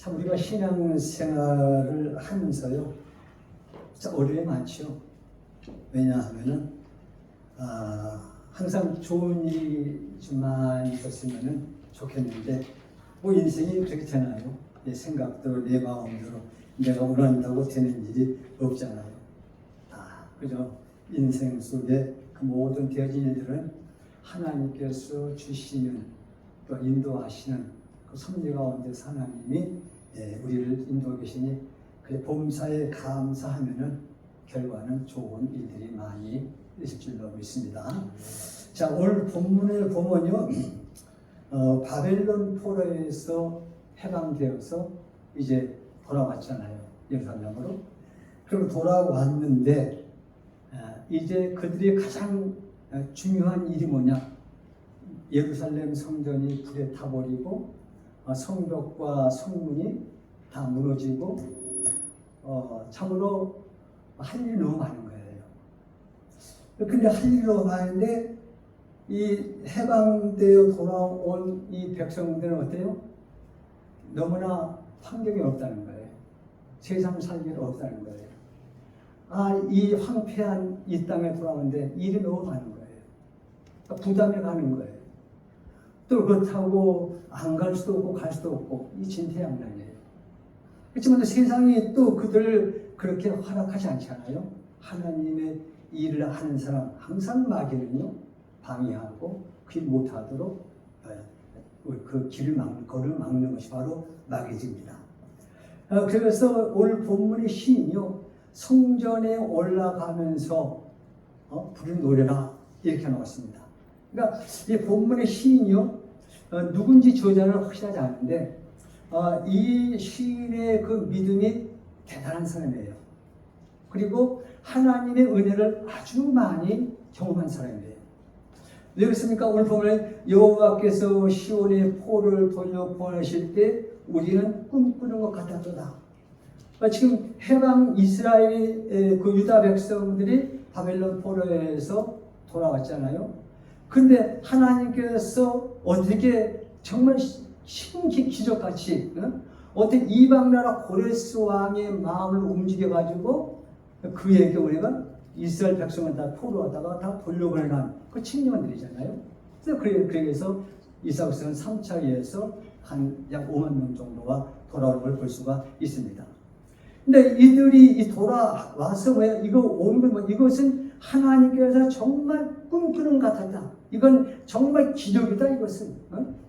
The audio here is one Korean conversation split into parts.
참 우리가 신앙생활을 하면서요, 참 어려움이 많죠. 왜냐하면은 항상 좋은 일이만 있었으면 좋겠는데 뭐 인생이 그렇게 되나요? 내 생각대로 내 마음대로 내가 원한다고 되는 일이 없잖아요. 그죠? 인생 속에 그 모든 되어진 일들은 하나님께서 주시는 또 인도하시는 그 섭리 가운데서 하나님이 우리를 인도하고 계시니 그 범사에 감사하면은 결과는 좋은 일들이 많이 있을 줄로 믿습니다. 자, 오늘 본문을 보면요, 바벨론 포로에서 해방되어서 이제 돌아왔잖아요, 예루살렘으로. 그럼 돌아왔는데 이제 그들이 가장 중요한 일이 뭐냐? 예루살렘 성전이 불에 타버리고 성벽과 성문이 다 무너지고 참으로 할 일이 너무 많은 거예요. 근데 할 일이 너무 많은데 이 해방되어 돌아온 이 백성들은 어때요? 너무나 환경이 없다는 거예요. 세상 살기가 없다는 거예요. 이 황폐한 이 땅에 돌아오는데 일이 너무 많은 거예요. 부담해 가는 거예요. 또 그렇다고 안 갈 수도 없고 갈 수도 없고 이 진퇴양난이에요. 그렇지만 세상이 또 그들을 그렇게 허락하지 않잖아요. 하나님의 일을 하는 사람 항상 마귀는요 방해하고 길 못하도록 그 길을 막는 것이 바로 마귀입니다. 그래서 오늘 본문의 시인이요 성전에 올라가면서 부른 노래라 이렇게 나왔습니다. 그러니까 이 본문의 시인이요 누군지 저자는 확실하지 않은데 이 시인의 그 믿음이 대단한 사람이에요. 그리고 하나님의 은혜를 아주 많이 경험한 사람이에요. 왜 그렇습니까? 오늘 보면 여호와께서 시온의 포를 돌려보내실 때 우리는 꿈꾸는 것 같았도다. 지금 해방 이스라엘 그 유다 백성들이 바벨론 포로에서 돌아왔잖아요. 근데 하나님께서 어떻게 정말 신기 기적같이 어떻게 이방 나라 고레스 왕의 마음을 움직여 가지고 그에게 우리가 이스라엘 백성을 다 포로하다가 다 돌려보내는 그 칭령들이잖아요. 그래서 그래서 이스라엘 백성은 3차에서 한 약 5만 명 정도가 돌아오는 걸 볼 수가 있습니다. 근데 이들이 돌아와서 뭐야? 이거 오는 건 뭐? 이것은 하나님께서 정말 꿈꾸는 것 같았다. 이건 정말 기적이다. 이것은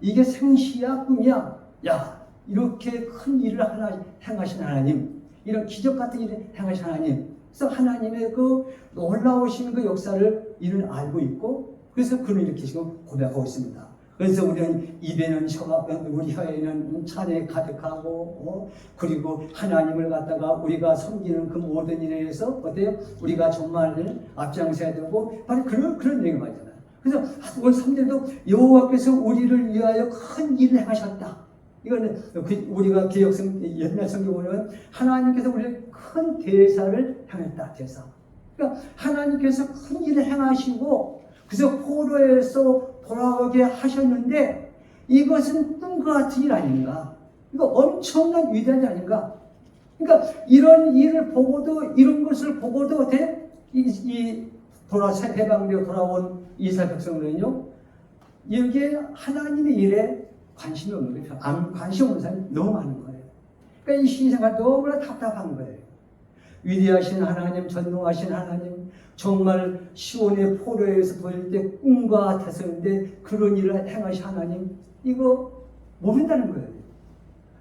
이게 생시야 꿈이야. 야 이렇게 큰 일을 하나 행하신 하나님, 이런 기적 같은 일을 행하신 하나님. 그래서 하나님의 그 놀라우신 그 역사를 이는 알고 있고 그래서 그는 이렇게 지금 고백하고 있습니다. 그래서 우리는 입에는 우리 혀에는 찬양이 가득하고 그리고 하나님을 갖다가 우리가 섬기는 그 모든 일에 대해서 어때요? 우리가 정말 앞장서야 되고 바로 그런 얘기가 맞잖아요. 그래서 오늘 3절도 여호와께서 우리를 위하여 큰 일을 행하셨다. 이거는 우리가 개혁성 옛날 성경 보면 하나님께서 우리를 큰 대사를 행했다. 대사. 그러니까 하나님께서 큰 일을 행하시고 그래서 포로에서 돌아오게 하셨는데 이것은 꿈과 같은 일 아닌가? 이거 엄청난 위대한 일 아닌가? 그러니까 이런 일을 보고도 이런 것을 보고도 어때? 해방되어 돌아온 이스라엘 백성들은요 여기에 하나님의 일에 관심이 없는 거예요. 관심 없는 사람이 너무 많은 거예요. 그러니까 이 신생활 너무나 답답한 거예요. 위대하신 하나님, 전능하신 하나님, 정말 시온의 포로에서 보일 때 꿈과 같았었는데 그런 일을 행하신 하나님, 이거 모른다는 거예요.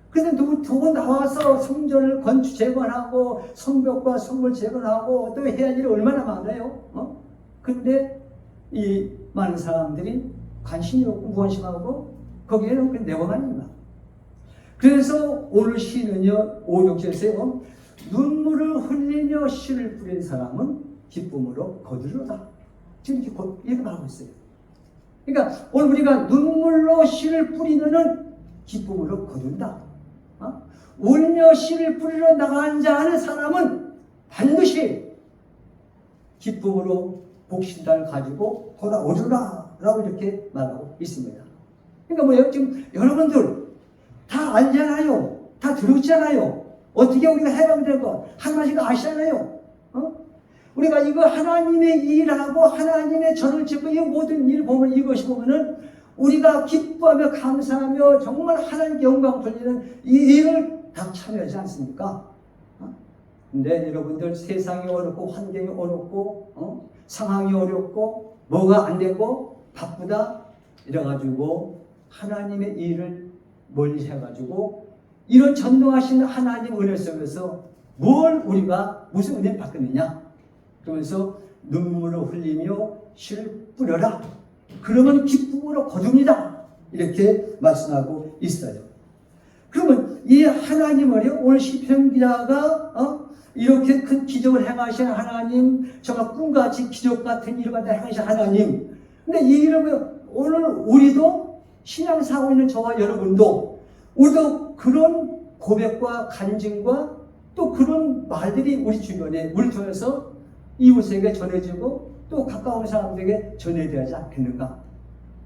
그래서 누구 나와서 성전을 재건하고 성벽과 성물 재건하고 또 해야 할 일이 얼마나 많아요. 근데 이 많은 사람들이 관심이 없고 무관심하고 거기에는 내고만 있나. 그래서 오늘 시는요 5, 6절에서 눈물을 흘리며 씨를 뿌린 사람은 기쁨으로 거두리로다. 지금 이렇게 말하고 있어요. 그러니까 오늘 우리가 눈물로 씨를 뿌리면은 기쁨으로 거둔다. 울며 씨를 뿌리러 나가는 자 하는 사람은 반드시 기쁨으로 복신단을 가지고 돌아오리라 라고 이렇게 말하고 있습니다. 그러니까 뭐예요? 지금 여러분들 다 알잖아요. 다 들었잖아요. 어떻게 우리가 해방될 것 하나씩 아시잖아요. 우리가 이거 하나님의 일하고 하나님의 전을 짓고 이 모든 일을 보면 이것이 보면은 우리가 기뻐하며 감사하며 정말 하나님께 영광 돌리는 이 일을 다 참여하지 않습니까? 근데 여러분들 세상이 어렵고 환경이 어렵고 상황이 어렵고 뭐가 안 되고 바쁘다 이래가지고 하나님의 일을 멀리 해가지고 이런 전능하신 하나님 은혜 속에서 뭘 우리가 무슨 은혜를 받겠느냐? 그러면서 눈물을 흘리며 씨를 뿌려라. 그러면 기쁨으로 거둡니다. 이렇게 말씀하고 있어요. 그러면 이 하나님을요, 오늘 시편 기자가 이렇게 큰 기적을 행하신 하나님, 정말 꿈같이 기적 같은 일을 행하신 하나님. 근데 이 이름을 오늘 우리도 신앙사고 있는 저와 여러분도 우리도 그런 고백과 간증과 또 그런 말들이 우리 주변에 우리 통해서 이웃에게 전해지고 또 가까운 사람들에게 전해져야지 않겠는가.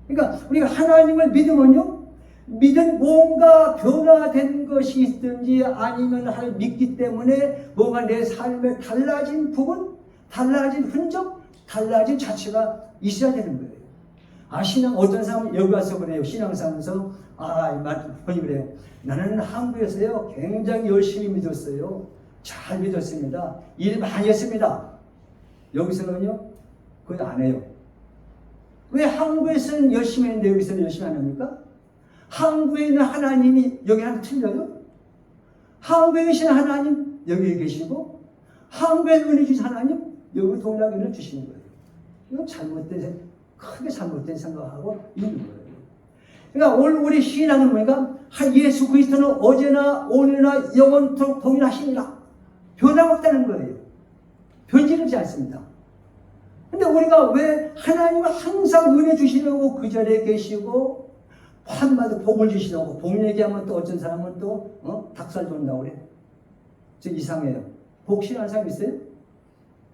그러니까 우리가 하나님을 믿으면요, 믿은 뭔가 변화된 것이 있든지 아니면 하나님 믿기 때문에 뭔가 내 삶에 달라진 부분, 달라진 흔적, 달라진 자체가 있어야 되는 거예요. 신앙, 어떤 사람은 여기 와서 그래요. 신앙사면서 본이 그래요. 나는 한국에서요 굉장히 열심히 믿었어요. 잘 믿었습니다. 일 많이 했습니다. 여기서는요 그거 안 해요. 왜 한국에서는 열심히 했는데 여기서는 열심히 안 합니까? 한국에 있는 하나님이 여기랑 틀려요? 한국에 계신 하나님 여기 계시고 한국에 은혜 주신 하나님 여기 동일하게 은혜 주시는 거예요. 이건 크게 잘못된 생각하고 있는 거예요. 그러니까 오늘 우리 신앙은 뭐니까 예수 그리스도는 어제나 오늘나 영원토록 동일하시니라. 변함없다는 거예요. 변질하지 않습니다. 근데 우리가 왜 하나님은 항상 은혜 주시려고 그 자리에 계시고 한마디 복을 주시려고 복 얘기하면 또 어떤 사람은 또 닭살 돈다고 그래. 저 이상해요. 복 싫어하는 사람 있어요?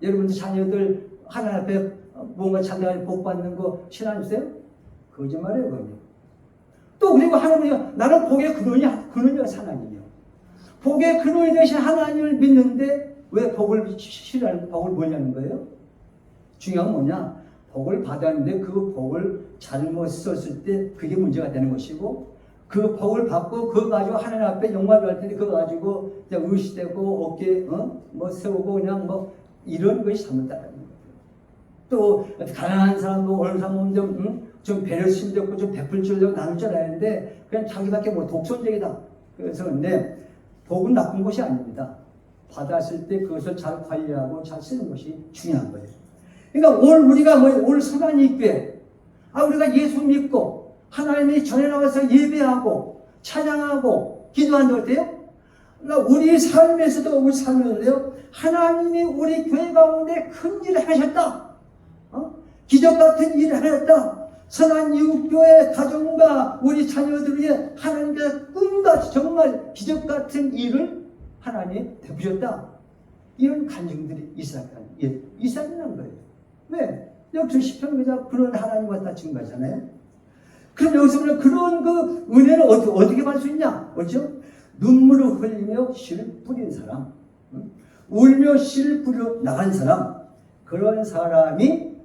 여러분들 자녀들 하나님 앞에 뭔가 자녀가 복 받는 거 싫어하세요? 거짓말이에요, 그건요. 또 그리고 하나님이 나는 복의 근원이 하나님이요. 복의 근원이 되신 하나님을 믿는데 왜 복을 싫어하는 복을 뭐냐는 거예요? 중요한 건 뭐냐? 복을 받았는데 그 복을 잘못 썼을 때 그게 문제가 되는 것이고 그 복을 받고 그거 가지고 하나님 앞에 영광을 할 텐데 그거 가지고 그냥 의시되고 어깨 세우고 그냥 이런 것이 잘못되는 거예요. 또 가난한 사람도 어느 사람은 좀 배려심도 없고 좀 베풀 줄도 나눌 줄 알았는데 그냥 자기밖에 독선적이다. 그래서 근데 복은 나쁜 것이 아닙니다. 받았을 때 그것을 잘 관리하고 잘 쓰는 것이 중요한 거예요. 그러니까 오늘 우리가 오늘 서만이 교회 우리가 예수 믿고 하나님이 전에 나와서 예배하고 찬양하고 기도한다 어때요? 그러니까 우리 삶에서도 우리 삶에서도요 하나님이 우리 교회 가운데 큰 일을 하셨다. 기적 같은 일을 하셨다. 선한 이웃교회 가정과 우리 자녀들 위해 하나님께서 꿈같이 정말 기적 같은 일을 하나님 베푸셨다. 이런 간증들이 있어야 되는 거예요. 왜? 여기서 시편 기자 그런 하나님과 다 증거하잖아요. 그럼 여기서 보면 그런 그 은혜를 어떻게 받을 수 있냐? 그렇죠? 눈물을 흘리며 씨를 뿌린 사람, 울며 씨를 뿌려 나간 사람, 그런 사람이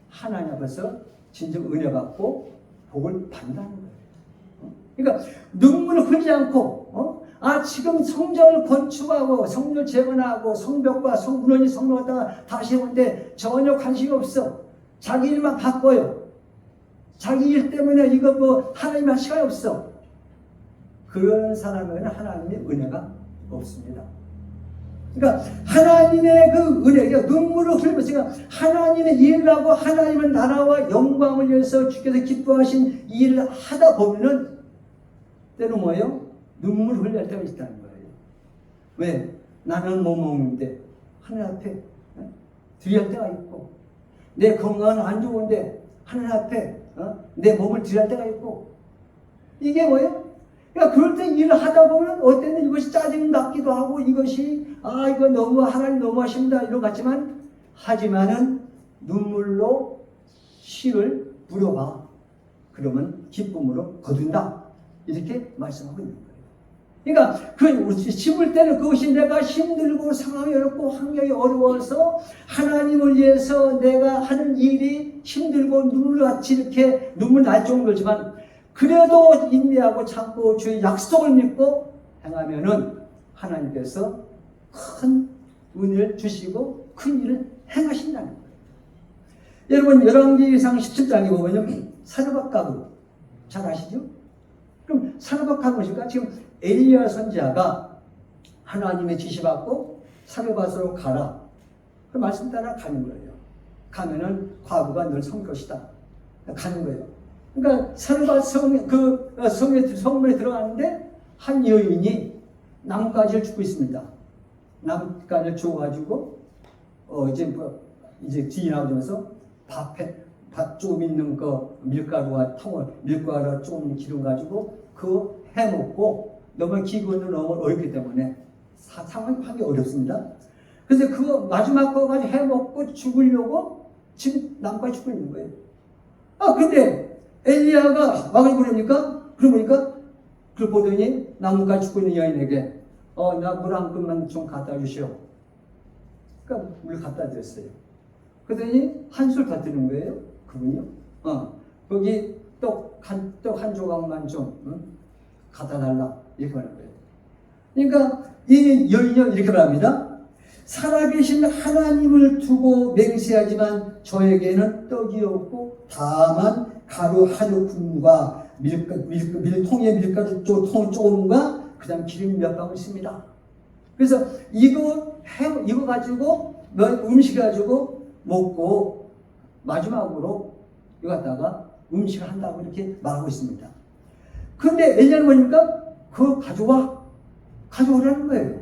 하나님 앞에서 진정 은혜 받고 복을 받는다는 거예요. 그러니까 눈물을 흘리지 않고 지금 성전을 건축하고 성전을 재건하고 성벽과 성문원이 성로 갖다가 다시 해보는데 전혀 관심이 없어. 자기 일만 바꿔요. 자기 일 때문에 이거 하나님 할 시간이 없어. 그런 사람에게는 하나님의 은혜가 없습니다. 그러니까 하나님의 그 은혜, 눈물을 흘리면서 하나님의 일을 하고 하나님의 나라와 영광을 위해서 주께서 기뻐하신 일을 하다 보면은 때로 뭐예요? 눈물을 흘릴 때가 있다는 거예요. 왜? 나는 못 먹는데 하나님 앞에 드릴 때가 있고 내 건강은 안 좋은데 하나님 앞에 내 몸을 드릴 때가 있고 이게 뭐예요? 그러니까 그럴 때 일을 하다 보면 어때는 이것이 짜증 났기도 하고 이것이 이거 너무 하나님 너무하십니다 이런 것 같지만 하지만은 눈물로 씨를 뿌려봐. 그러면 기쁨으로 거둔다. 이렇게 말씀하고 있는 거예요. 그러니까 그 심을 때는 그것이 내가 힘들고 상황이 어렵고 환경이 어려워서 하나님을 위해서 내가 하는 일이 힘들고 눈물같이 이렇게 눈물 날 정도지만 그래도 인내하고 참고 주의 약속을 믿고 행하면은 하나님께서 큰 은혜를 주시고 큰 일을 행하신다는 거예요. 여러분 열왕기상 17장에 보면요 사르밧 가부 잘 아시죠? 그럼 사르밧 가부니까 지금 엘리야 선지자가 하나님의 지시받고 사르밧으로 가라. 그 말씀 따라 가는 거예요. 가면은 과부가 널 섬길 것이다. 가는 거예요. 그러니까 사르밧 성문에 들어가는데 한 여인이 나뭇가지를 줍고 있습니다. 나뭇가지를 주워가지고 이제 뒤에 나오면서 밥 조금 있는 그 밀가루와 밀가루와 조금 기름 가지고 그거 해먹고 너무 기근으로 너무 어렵기 때문에 상황이 하기 어렵습니다. 그래서 그거 마지막 거 가지고 해먹고 죽으려고 지금 나뭇가지 죽고 있는 거예요. 근데 엘리야가 와가지고 그러니까 그걸 보더니 나뭇가지 죽고 있는 여인에게 나 물 한 그릇만 좀 갖다 주시오. 그러니까 물 갖다 드렸어요. 그러더니 한술 더 드는 거예요. 그분이요. 거기 떡 한 조각만 좀 갖다 달라. 이렇게 말하는 거예요. 그러니까 이 여인이 이렇게 말합니다. 살아계신 하나님을 두고 맹세하지만 저에게는 떡이 없고 다만 가루 한 움큼과 통에 밀가루 조금과 그 다음 기름 몇 방울 있습니다. 그래서 이거 가지고 음식 가지고 먹고 마지막으로 이거 갖다가 음식을 한다고 이렇게 말하고 있습니다. 근데 엘리야는 뭐니까 그거 가져오라는 거예요.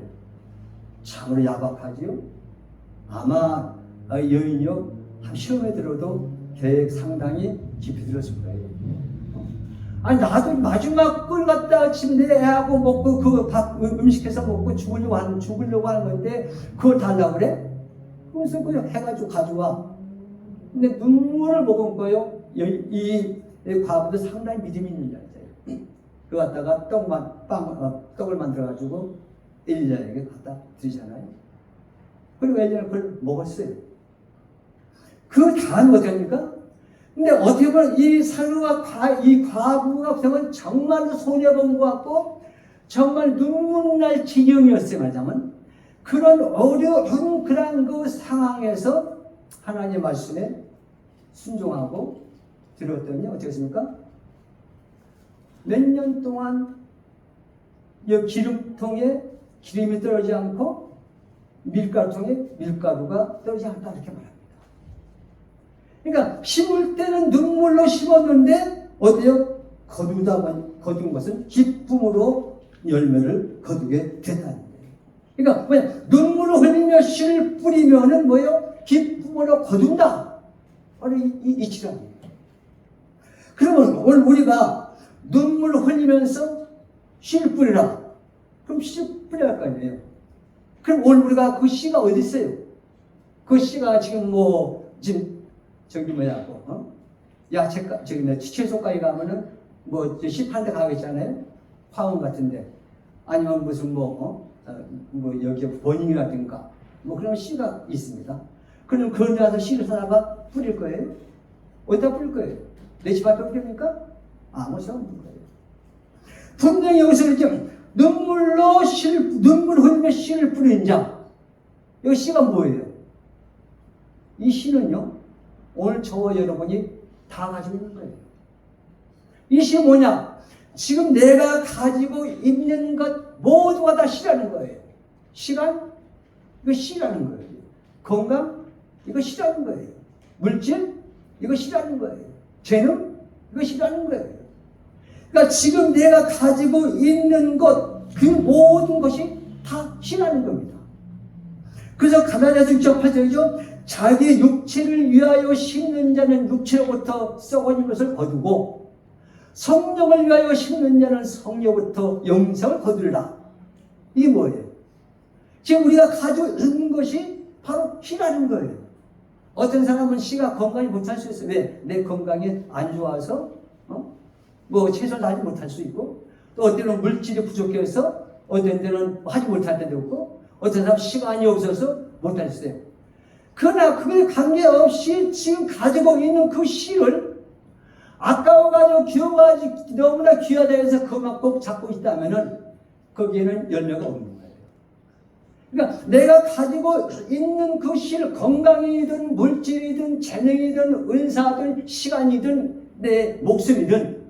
참으로 야박하지요. 아마 여인이요 한 시험에 들어도 계획 상당히 깊이 들었을 거예요. 아니 나도 마지막 걸 갖다 지금 내 애하고 먹고 그 밥 음식해서 먹고 죽으려고 하는 건데 그걸 달라고 그래? 그래서 그냥 해가지고 가져와. 근데 눈물을 먹은 거예요. 이 과부도 상당히 믿음이 있는 자예요. 그 갖다가 떡을 만들어가지고 엘리야에게 갖다 드리잖아요. 그리고 엘리야는 그걸 먹었어요. 그 다음은 어떻게 합니까? 근데 어떻게 보면 이 이 과부가 보면 정말로 손해본 것 같고 정말 눈물 날 지경이었어요. 말하자면 그런 어려운 그런 그 상황에서 하나님의 말씀에 순종하고 들었더니 어떻게 했습니까? 몇 년 동안 이 기름통에 기름이 떨어지지 않고 밀가루통에 밀가루가 떨어지지 않다 이렇게 말합니다. 그러니까 심을 때는 눈물로 심었는데 어때요? 거둔 것은 기쁨으로 열매를 거두게 됐다는 거예요. 그러니까 뭐냐? 눈물을 흘리며 씨를 뿌리면은 뭐예요? 기쁨으로 거둔다. 바로 이 치료입니다. 그러면 오늘 우리가 눈물을 흘리면서 씨를 뿌리라. 그럼 씨를 뿌려야 할 거 아니에요. 그럼 오늘 우리가 그 씨가 어디 있어요? 그 씨가 지금 야채가 채소가게 가면은 씨 파는 데 가겠잖아요. 화원 같은데 아니면 무슨 여기 버닝이라든가 그런 씨가 있습니다. 그럼 그런 데 가서 씨를 사다가 뿌릴 거예요? 어디다 뿌릴 거예요? 내 집 앞에 뿌립니까? 아무 소용 없는 거예요. 분명히 여기서 이렇게 눈물 흘리며 씨를 뿌리는 자. 이 씨가 뭐예요? 이 씨는요, 오늘 저와 여러분이 다 가지고 있는 거예요. 이 씨 뭐냐? 지금 내가 가지고 있는 것 모두가 다 씨라는 거예요. 시간? 이거 씨라는 거예요. 건강? 이거 씨라는 거예요. 물질? 이거 씨라는 거예요. 재능? 이거 씨라는 거예요. 그러니까 지금 내가 가지고 있는 것, 그 모든 것이 다 씨라는 겁니다. 그래서 갈라디아서 6장 8절이죠. 자기 육체를 위하여 심는 자는 육체로부터 썩어진 것을 거두고 성령을 위하여 심는 자는 성령부터 영생을 거두리라. 이게 뭐예요? 지금 우리가 가지고 있는 것이 바로 씨라는 거예요. 어떤 사람은 씨가 건강히 못할 수 있어요. 왜? 내 건강이 안 좋아서 채소를 하지 못할 수 있고 또 어때는 물질이 부족해서 어떤 데는 하지 못할 때도 있고 어떤 사람 시간이 없어서 못하겠어요. 그러나 그에 관계없이 지금 가지고 있는 그 실을 아까워가지고 귀여워가지고 너무나 귀하다 해서 그만 꼭 잡고 있다면은 거기에는 열매가 없는 거예요. 그러니까 내가 가지고 있는 그 실, 건강이든 물질이든 재능이든 은사든 시간이든 내 목숨이든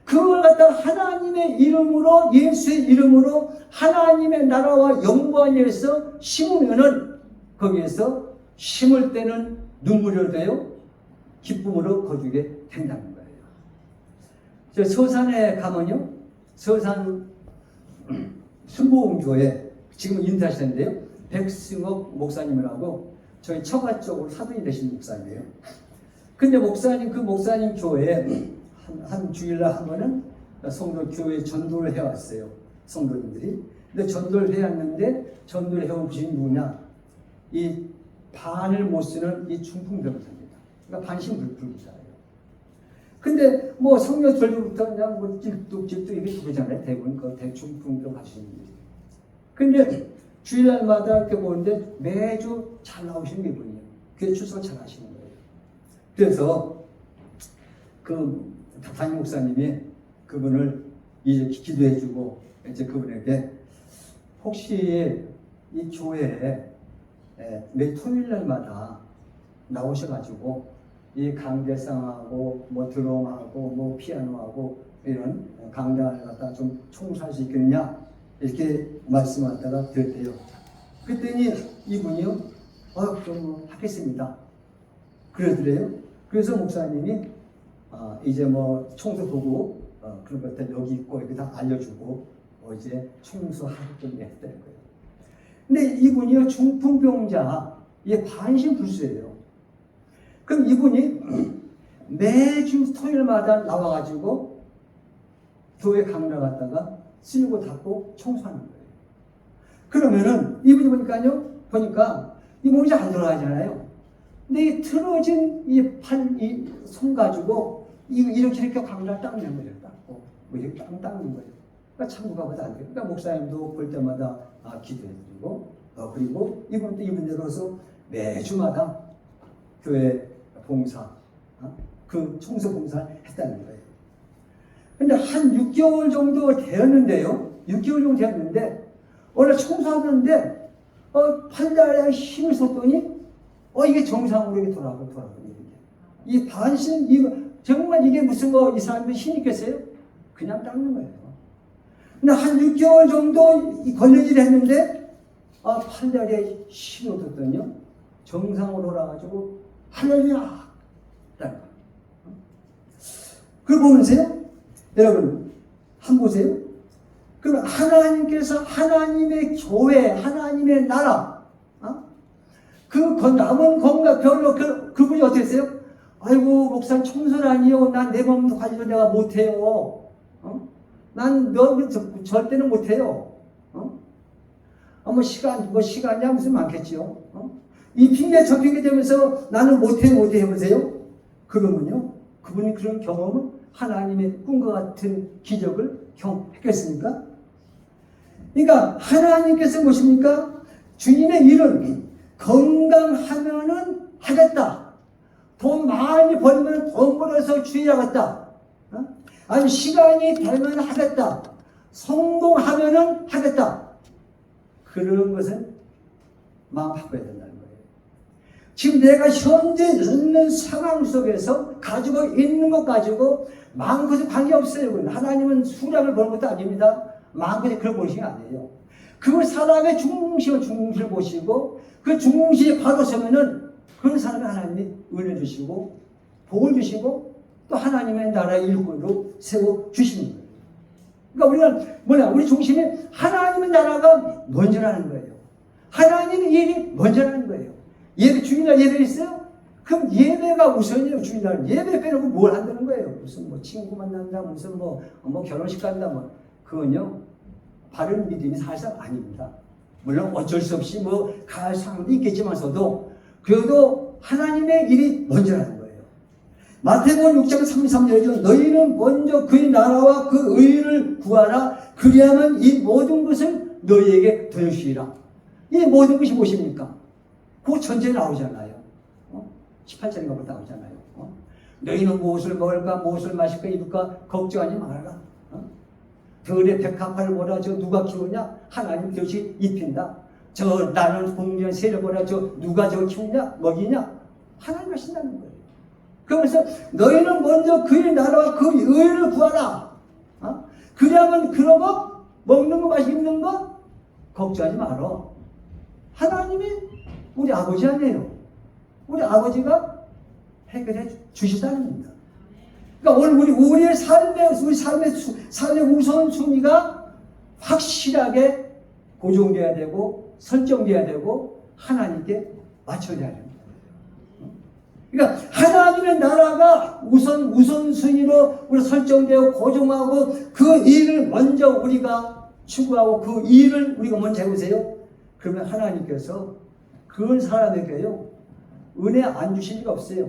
그걸 갖다 하나님의 이름으로 예수의 이름으로 하나님의 나라와 영광을 위해서 심으면은 거기에서 심을 때는 눈물이 흘려요. 기쁨으로 거두게 된다는 거예요. 저 서산에 가면요. 서산 순복음교회 지금 인사하시는데요. 백승옥 목사님이라고 저희 처가 쪽으로 사돈이 되신 목사님이에요. 근데 목사님 그 목사님 교회에 한 주일날 하면은 성도 교회 전도를 해왔어요. 성도님들이. 근데 전도를 해왔는데 전도를 해온 분이 누구냐? 이 반을 못 쓰는 이 중풍병사입니다. 그러니까 반신불구자예요. 근데 뭐 성녀들부터 그냥 뭐 찔뚝찔뚝 이게 그러잖아요. 대부분 그 대중풍병 하시는 분이. 근데 주일날마다 이렇게 보는데 매주 잘 나오시는 게 분이에요. 교회 출석 잘 하시는 거예요. 그래서 그 담임 목사님이 그분을 이제 기도해주고 이제 그분에게 혹시 이 교회에 매 토요일날마다 나오셔가지고 이 강대상하고 뭐 드럼하고 뭐 피아노하고 이런 강단을 갖다 좀 총수할 수 있겠느냐 이렇게 말씀하다가 드렸대요. 그랬더니 이분이요, 그럼 뭐 하겠습니다. 그러더래요. 그래서 목사님이 이제 뭐 청소 보고 그런 것들 여기 있고 이렇게 다 알려주고 이제 청소하게끔 했다는 거예요. 근데 이분이요 중풍병자, 이게 반신불수예요. 그럼 이분이 매주 토요일마다 나와가지고 교회 강좌 갔다가 쓸고 닦고 청소하는 거예요. 그러면은 이분이 보니까 이 몸이 잘 안 돌아가잖아요. 근데 이 틀어진 이 팔, 이 손 가지고 이렇게 강좌 닦는 거예요. 닦고 뭐 이렇게 닦는 거예요. 그러니까 참고가보다 안 돼요. 그러니까 목사님도 볼 때마다 기도해드리고 그리고 이분도 이분대로서 매주마다 교회 봉사, 그 청소 봉사를 했다는 거예요. 근데 한 6개월 정도 되었는데요. 6개월 정도 되었는데 원래 청소하는데 팔다리에 힘을 썼더니 이게 정상으로 이게 돌아가고 이 반신 이거 정말 이게 무슨 이 사람들이 힘이 있겠어요? 그냥 닦는 거예요. 근데 한 6개월 정도 걸레질을 했는데 팔다리에 힘을 얻었더니요 정상으로 돌아가지고 할렐루야 딱. 그걸 보면서요 여러분 한번 보세요. 그럼 하나님께서 하나님의 교회 하나님의 나라 그 남은 건강 별로 그분이 어떻게 했어요? 아이고 목사님 청소라니요. 난 내 몸도 가지고 내가 못해요. 난 너 절대는 못해요. 시간이야 무슨 많겠지요. 이 핑계 저 핑계 되면서 나는 못해 해보세요. 그러면요 그분이 그런 경험은 하나님의 꿈과 같은 기적을 경험했겠습니까? 그러니까 하나님께서 보십니까? 주님의 일은 건강하면은 하겠다. 돈 많이 벌면 돈 벌어서 주의하겠다. 아니 시간이 되면 하겠다. 성공하면은 하겠다. 그런 것은 마음 바꿔야 된다는 거예요. 지금 내가 현재 있는 상황 속에서 가지고 있는 것 가지고 마음껏 관계없어요. 하나님은 수량을 보는 것도 아닙니다. 마음껏 그걸 보시는 게 아니에요. 그 사람의 중심을 보시고 그 중심에 바로 서면은 그런 사람이 하나님이 은혜 주시고 복을 주시고 또 하나님의 나라의 일꾼으로 세워주시는 거예요. 그러니까 우리가 우리 중심이 하나님의 나라가 먼저라는 거예요. 하나님의 일이 먼저라는 거예요. 주일날 예배 있어요? 그럼 예배가 우선이에요. 주일날 예배 빼놓고 뭘 한다는 거예요. 무슨 친구 만난다, 무슨 결혼식 간다, 그건요 바른 믿음이 사실상 아닙니다. 물론 어쩔 수 없이 갈 상황도 있겠지만서도 그래도 하나님의 일이 먼저라는 거예요. 마태복음 6장 33절에 너희는 먼저 그의 나라와 그 의를 구하라. 그리하면 이 모든 것을 너희에게 더해주시리라. 이 모든 것이 무엇입니까? 그 전제에 나오잖아요. 18절인가 보다 나오잖아요. 너희는 무엇을 먹을까, 무엇을 마실까, 입을까 걱정하지 말아라. 들의 백합화를 보라, 저 누가 키우냐? 하나님 볕이 입힌다. 저 나는 공년 새를 보라, 저 누가 저 키우냐? 먹이냐? 하나님 하신다는 거예요. 그러면서 너희는 먼저 그의 나라와 그 의를 구하라. 그러면 그런 거, 먹는 거, 맛있는 거 걱정하지 말아. 하나님이 우리 아버지 아니에요. 우리 아버지가 해결해 주시다는 겁니다. 그러니까 오늘 우리의 삶의 우선순위가 확실하게 고정돼야 되고 설정돼야 되고 하나님께 맞춰져야 됩니다. 그러니까 하나님의 나라가 우선순위로 우리 설정되고 고정하고 그 일을 먼저 우리가 추구하고 그 일을 우리가 먼저 해보세요. 그러면 하나님께서 그런 사람에게요 은혜 안 주실 리가 없어요.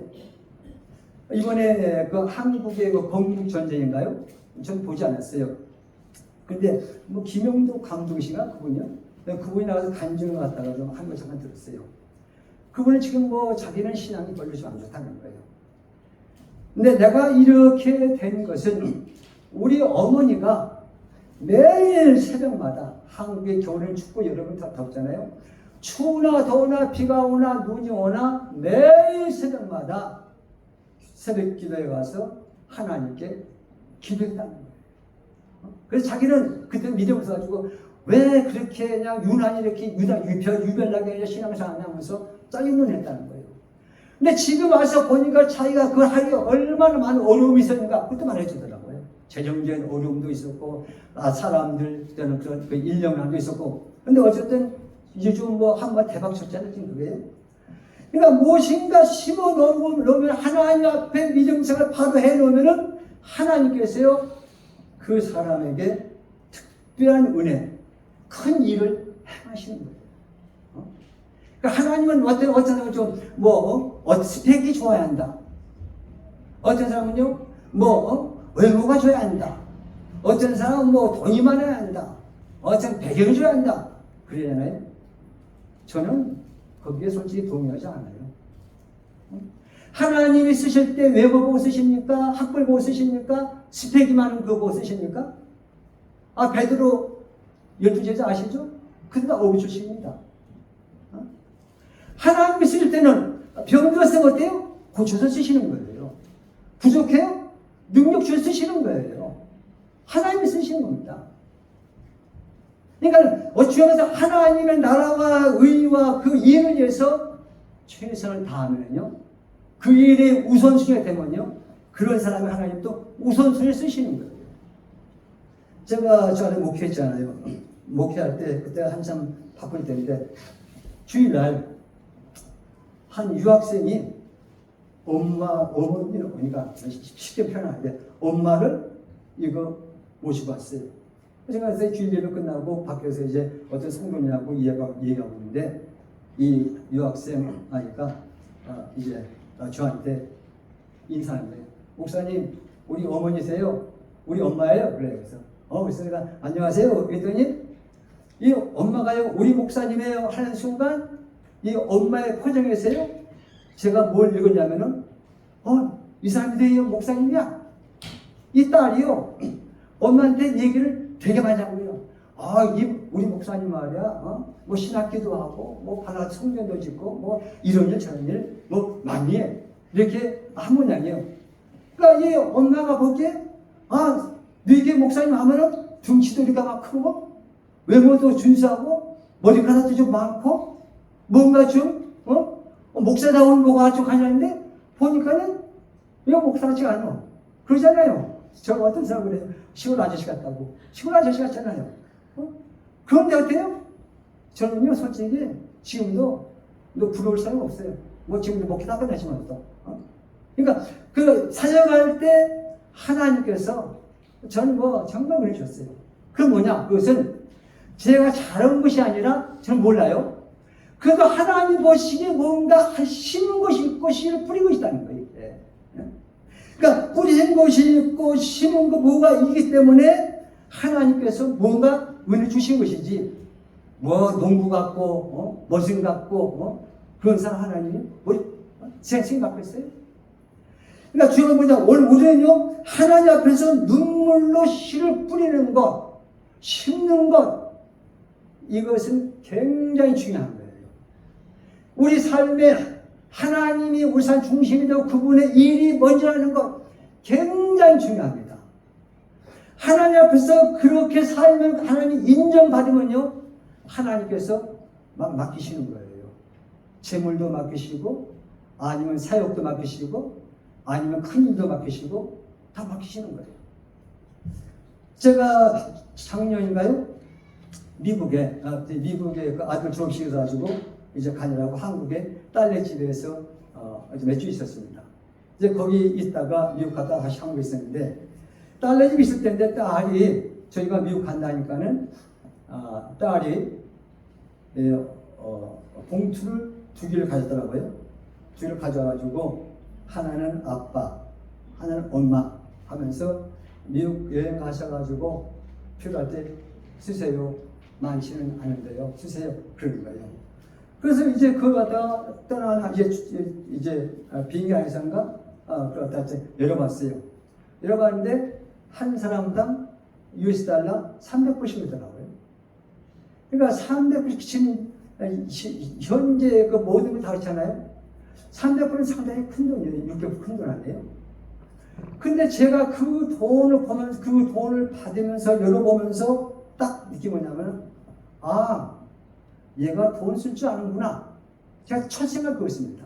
이번에 그 한국의 그 건국전쟁인가요? 전 보지 않았어요. 근데 뭐 김영도 감독이신가 그분이요? 그분이 나가서 간증을 갖다가 좀 한 거 잠깐 들었어요. 그분은 지금 뭐 자기는 신앙이 별로 좀 안 좋다는 거예요. 근데 내가 이렇게 된 것은 우리 어머니가 매일 새벽마다 한국의 겨울엔 춥고 여름은 다 덥잖아요. 추우나 더우나 비가 오나 눈이 오나 매일 새벽마다 새벽 기도에 가서 하나님께 기도했다는 거예요. 그래서 자기는 그때 믿음 없어가지고 왜 그렇게 그냥 유난히 이렇게 유별나게 신앙생활 하면서 짜증을 냈다는 거예요. 근데 지금 와서 보니까 자기가 그걸 하기 얼마나 많은 어려움이 있었는가 그것도 말해주더라고요. 재정적인 어려움도 있었고 사람들 때는 그런 인력난도 있었고 근데 어쨌든 이제 좀 뭐 한번 대박 쳤잖아요. 지금 그게요. 그러니까 무엇인가 심어 놓으면 하나님 앞에 믿음생활을 바로 해놓으면은 하나님께서요 그 사람에게 특별한 은혜, 큰 일을 행하시는 거예요. 그러니까 하나님은 어떤 사람은 좀 스펙이 좋아야 한다. 어떤 사람은요 외모가 좋아야 한다. 어떤 사람은 돈이 많아야 한다. 어떤 배경이 좋아야 한다. 그러잖아요. 저는 거기에 솔직히 동의하지 않아요. 하나님이 쓰실 때 외모 보고 쓰십니까? 학벌 보고 쓰십니까? 스펙이 많은 거 보고 쓰십니까? 베드로 12제자 아시죠? 그들 다 어부 출신입니다. 하나님이 쓰실 때는 병들었을 때 어때요? 고쳐서 쓰시는 거예요. 부족해요? 능력 주셔서 쓰시는 거예요. 하나님이 쓰시는 겁니다. 그러니까 어찌하면서 하나님의 나라와 의와 그 일을 위해서 최선을 다하면요 그 일의 우선순위가 되면요 그런 사람이 하나님 또 우선순위를 쓰시는 거예요. 제가 저 안에 목회했잖아요. 목회할 때 그때 한참 바쁠 때인데 주일날 한 유학생이 어머니를 보니까 쉽게 표현하는데 엄마를 이거 모시고 왔어요. 제가 그래서 주일 예배 끝나고 밖에서 이제 어떤 성도님하고 얘기하고 있는데 이 유학생 아이가 이제 저한테 인사하는 거예요. 목사님, 우리 어머니세요? 우리 엄마예요? 그래요. 그래서 내가 안녕하세요. 그랬더니 이 엄마가요, 우리 목사님이에요 하는 순간 이 엄마의 표정에서요, 제가 뭘 읽었냐면은 이 사람이 목사님이야. 이 딸이요, 엄마한테 얘기를 되게 많이 하고요. 우리 목사님 말이야, 신학기도 하고, 발라 성전도 짓고, 이런 일 저런 일, 많이 해. 이렇게 한 모양이에요. 그러니까 이 엄마가 보기에, 너에게 목사님 하면은 등치도 이렇게 막 크고, 외모도 준수하고, 머리카락도 좀 많고, 뭔가 좀, 목사다운 뭐가 좀 하냐는데, 보니까는, 이거 목사 같지가 않아. 그러잖아요. 저 어떤 사람을 해요? 시골 아저씨 같다고. 시골 아저씨 같잖아요. 그런데 어때요? 저는요, 솔직히, 지금도, 부러울 사람 없어요. 지금도 목회도 한 번 하시면 또. 그러니까, 사역할 때, 하나님께서, 저는 정말 은혜 줬어요. 그건 뭐냐? 그것은, 제가 잘한 것이 아니라, 저는 몰라요. 그래도 하나님 보시기에 뭔가 심은 것이 있고, 씨를 뿌리고 있다는 거예요. 그러니까 뿌리는 것이 있고 심은 거 뭐가 있기 때문에 하나님께서 뭔가 은혜 주신 것이지, 뭐 농부 같고 머신 같고 그런 사람 하나님이 우리 생각했어요. 그러니까 주님은 뭐냐, 오늘 우리는요 하나님 앞에서 눈물로 씨를 뿌리는 것, 심는 것, 이것은 굉장히 중요한 거예요. 우리 삶에 하나님이 우리 삶 중심이 되고 그분의 일이 먼저라는 것 굉장히 중요합니다. 하나님 앞에서 그렇게 살면 하나님 인정받으면요 하나님께서 막 맡기시는 거예요. 재물도 맡기시고, 아니면 사역도 맡기시고, 아니면 큰 일도 맡기시고, 다 맡기시는 거예요. 제가 작년인가요? 미국에 그 아들 졸업식을 가지고 이제 가느라고 한국에 딸네 집에서 몇 주 있었습니다. 이제 거기 있다가 미국 갔다가 다시 한국에 있었는데, 딸네 집에 있을 때인데 딸이, 저희가 미국 간다니까는 딸이 봉투를 2개를 가졌더라고요. 2개를 가져와가지고 하나는 아빠, 하나는 엄마 하면서 미국 여행 가셔가지고 필요할 때 쓰세요. 많지는 않은데요. 쓰세요. 그러는 거예요. 그래서 이제 그걸 갖다가 떠나는 이제 비행기 안에서인가 그걸 갖다 열어봤어요. 열어봤는데 한 사람당 US 달러 390이더라고요. 그러니까 390, 지금 현재 그 모든 걸 다 그렇잖아요. 300불은 상당히 큰 돈이에요. 600불 큰 돈 아니에요. 근데 제가 그 돈을 보면서, 그 돈을 받으면서 열어보면서 딱 느낀 뭐냐면, 얘가 돈 쓸 줄 아는구나. 제가 첫 생각 그렇습니다.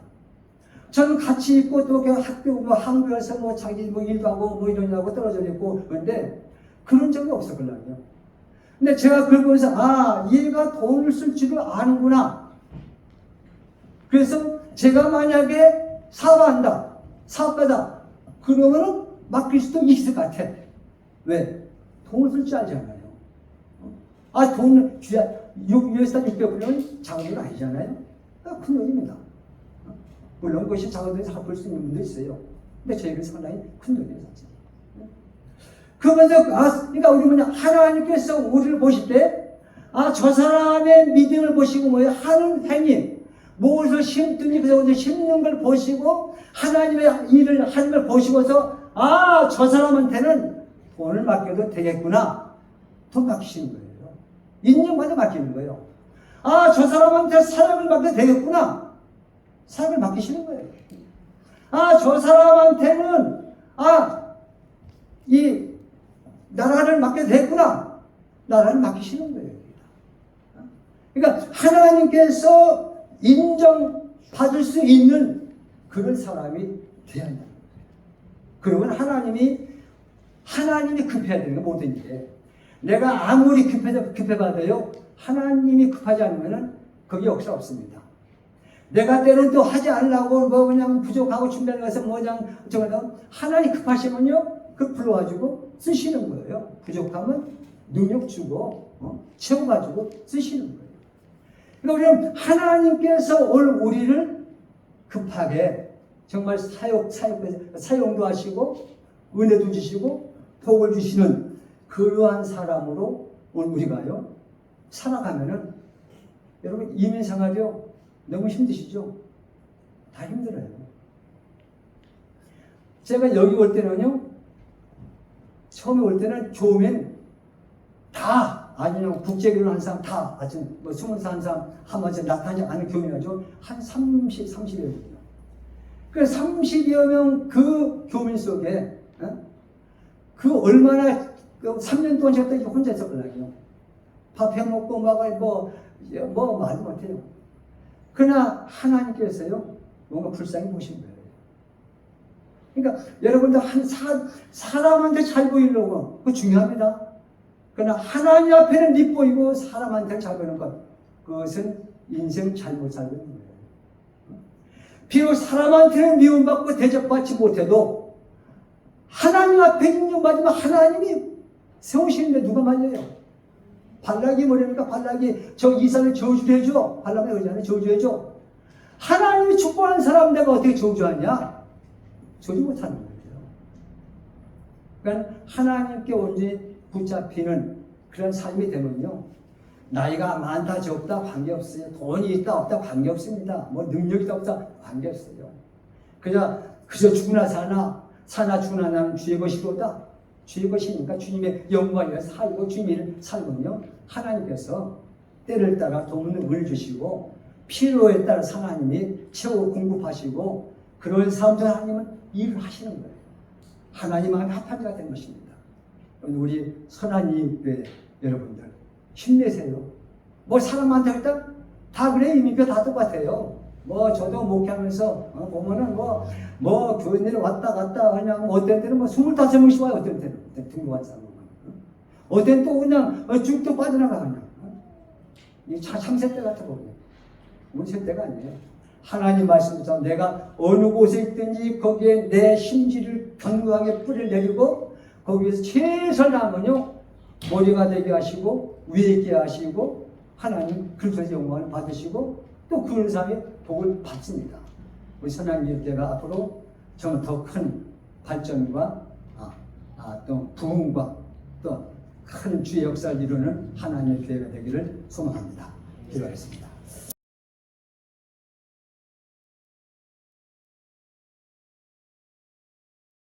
저는 같이 있고 또 학교 한국에서 자기 일도 하고 이러냐고 떨어져 있고 그런데 그런 적이 없었거든요. 근데 제가 그걸 보면서 얘가 돈을 쓸 줄을 아는구나. 그래서 제가 만약에 사업한다, 사업가다, 그러면은 맡길 수도 있을 것 같아. 왜? 돈을 쓸 줄 알잖아요. 돈을 US 600불은 작은 돈 아니잖아요. 큰 돈입니다. 물론 그것이 작은 돈에서 갚을 수 있는 분도 있어요. 근데 저희는 상당히 큰 돈이에요, 사실. 그러면서 그러니까 우리 뭐냐, 하나님께서 우리를 보실 때 저 사람의 믿음을 보시고 하는 행위, 무엇을 심든지 그것을 심는 걸 보시고 하나님의 일을 하는 걸 보시고서 저 사람한테는 돈을 맡겨도 되겠구나. 돈 맡기시는 거예요. 인정받아 맡기는 거예요. 저 사람한테 사역을 맡겨도 되겠구나. 사역을 맡기시는 거예요. 저 사람한테는 이 나라를 맡겨도 되겠구나. 나라를 맡기시는 거예요. 그러니까 하나님께서 인정받을 수 있는 그런 사람이 되어야 한다. 그러면 하나님이 급해야 되는 거 모든 일에. 내가 아무리 급해봐도요, 하나님이 급하지 않으면 거기 역사 없습니다. 내가 때로는 또 하지 않으려고 그냥 부족하고 준비하는 것은 그냥 저거는 하나님 급하시면요, 그 불러가지고 쓰시는 거예요. 부족하면 능력 주고 채워가지고 쓰시는 거예요. 그러니까 우리는 하나님께서 우리를 급하게 정말 사용도 하시고 은혜도 주시고 복을 주시는 그러한 사람으로 오늘 우리가요 살아가면은, 여러분 이민생활이요 너무 힘드시죠? 다 힘들어요. 제가 여기 올 때는요, 처음에 올 때는 교우면 아니면 국제교류를 한 사람 다, 아침 20살 한 사람 한 번째 나타나지 않은 교민이죠. 한 30여 명이요. 그 30여 명 그 교민 속에, 그 얼마나, 3년 동안 제가 혼자 있었거든요. 밥 해먹고 말도 못해요. 그러나 하나님께서요, 뭔가 불쌍히 보신 거예요. 그러니까 여러분들 사람한테 잘 보이려고, 그거 중요합니다. 그러나 하나님 앞에는 밉보이고 사람한테는 잘 보이는 것, 그것은 인생 잘못 살고 있는 거예요. 비록 사람한테는 미움받고 대접받지 못해도 하나님 앞에 인정받으면 하나님이 세우시는데 누가 말려요? 발락이 뭐랍니까? 발락이 저 이삭을 저주해줘. 발락이 그러잖아요. 저주해줘. 하나님이 축복하는 사람 내가 어떻게 저주하냐? 저주 못하는 거예요. 그러니까 하나님께 온전히 붙잡히는 그런 삶이 되면요. 나이가 많다 적다 관계없어요. 돈이 있다 없다 관계없습니다. 뭐 능력이 있다 없다 관계없어요. 그저 죽으나 사나 죽으나 나는 주의 것이로다. 주의 것이니까 주님의 영광이라 살고 주님을 살면요. 하나님께서 때를 따라 돕는 은을 주시고 필요에 따라 하나님이 채워 공급하시고 그런 삶들 하나님은 일을 하시는 거예요. 하나님 안에 합한 자가 된 것입니다. 우리 선한 이웃교회 여러분들 힘내세요. 뭐 사람한테 일단 다 그래 이민교 다 똑같아요. 뭐 저도 목회하면서 보면은 뭐 교인들이 왔다 갔다 그냥 어떤 때는 뭐 25명씩 와요. 어떤 때는 등록한 사람 어떤 때는 또 그냥 쭉쭉 빠져나가 그냥 이 참새떼 같아 보이네. 우리 새떼가 아니에요. 하나님 말씀처럼 내가 어느 곳에 있든지 거기에 내 심지를 견고하게 뿌리를 내리고 거기에서 최선을 하면요 머리가 되게 하시고 위에 있게 하시고 하나님 그리스도의 영광을 받으시고 또 그 은사의 복을 받습니다. 우리 선한 교회가 앞으로 좀 더 큰 발전과 또 부흥과 또 큰 주의 역사를 이루는 하나님의 교회가 되기를 소망합니다. 기도하겠습니다.